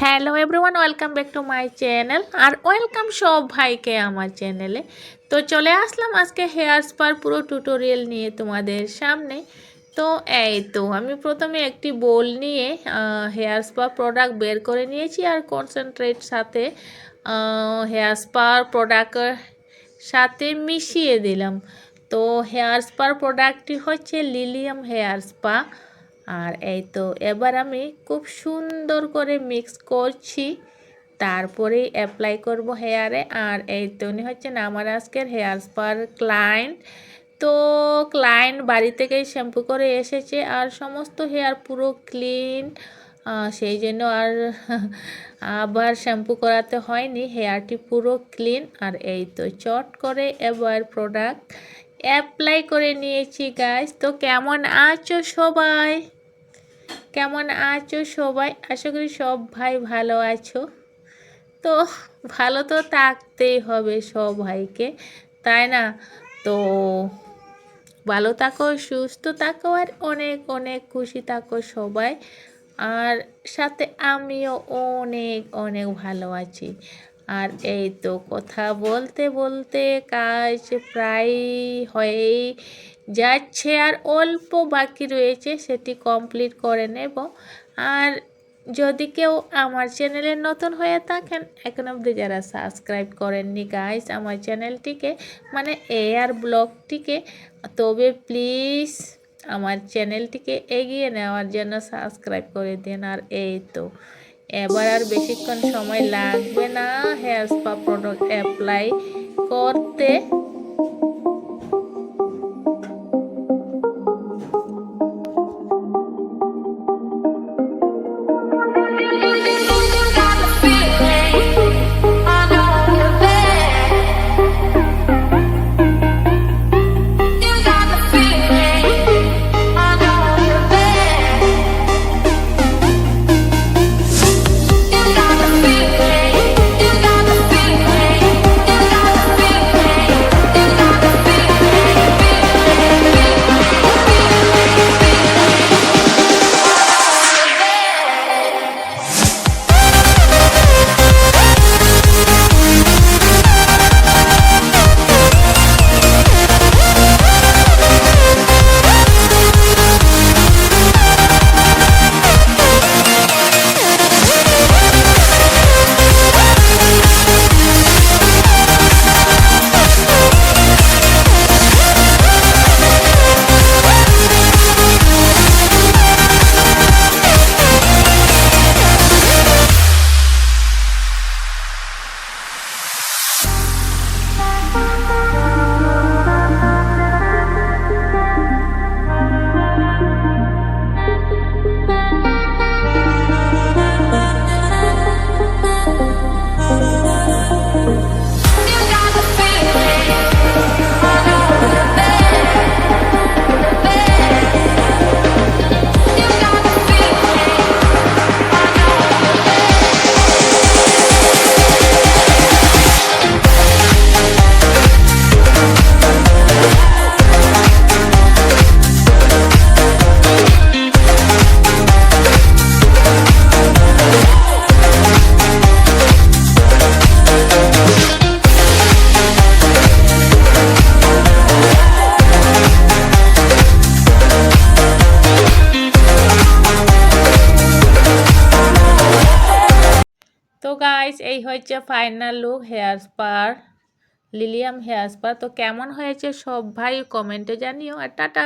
Hello everyone, welcome back to my channel আর welcome সব ভাইকে আমার চ্যানেলে। তো চলে আসলাম আজকে হেয়ার স্পার পুরো টিউটোরিয়াল নিয়ে তোমাদের সামনে। তো এই তো আমি প্রথমে একটি বোল নিয়ে হেয়ার স্পা প্রোডাক্ট বের করে নিয়েছি আর কনসেন্ট্রেট সাথে হেয়ার স্পার প্রোডাক্টের সাথে মিশিয়ে দিলাম। তো হেয়ার স্পার প্রোডাক্টটি হচ্ছে লিলিয়াম হেয়ার স্পা। আর এই তো এবার আমি খুব সুন্দর করে মিক্স করছি, তারপরে অ্যাপ্লাই করব হেয়ারে। আর এই তো উনি হচ্ছেন আমার আজকের হেয়ার স্পার ক্লায়েন্ট। তো ক্লায়েন্ট বাড়ি থেকেই শ্যাম্পু করে এসেছে আর সমস্ত হেয়ার পুরো ক্লিন, সেই জন্য আর আবার শ্যাম্পু করাতে হয়নি, হেয়ারটি পুরো ক্লিন। আর এই তো চট করে এবার প্রোডাক্ট অ্যাপ্লাই করে নিয়েছি গাইস। তো কেমন আছো সবাই? আশা করি সব ভাই ভালো আছো। তো ভালো তো থাকতেই হবে সব ভাইকে, তাই না? তো ভালো থাকো, সুস্থ থাকো আর অনেক অনেক খুশি থাকো সবাই। আর সাথে আমিও অনেক অনেক ভালো আছি। আর এই তো কথা বলতে বলতে কাজ প্রায় হয়েই যাচ্ছে, আর অল্প বাকি রয়েছে, সেটি কমপ্লিট করে নেব। আর যদি কেউ আমার চ্যানেলে নতুন হয়ে থাকেন, এখন অবধি যারা সাবস্ক্রাইব করেননি গাইস আমার চ্যানেলটিকে, মানে এআর ব্লগটিকে, তবে প্লিজ আমার চ্যানেলটিকে এগিয়ে নেওয়ার জন্য সাবস্ক্রাইব করে দিন। আর এই তো এবার আর বেশিক্ষণ সময় লাগবে না হেয়ার স্পা প্রোডাক্ট অ্যাপ্লাই করতে। তো গাইস এই হচ্ছে final look hair spa, Lilium hair spa. তো কেমন হয়েছে সব ভাই কমেন্টে জানিও। আর টাটা।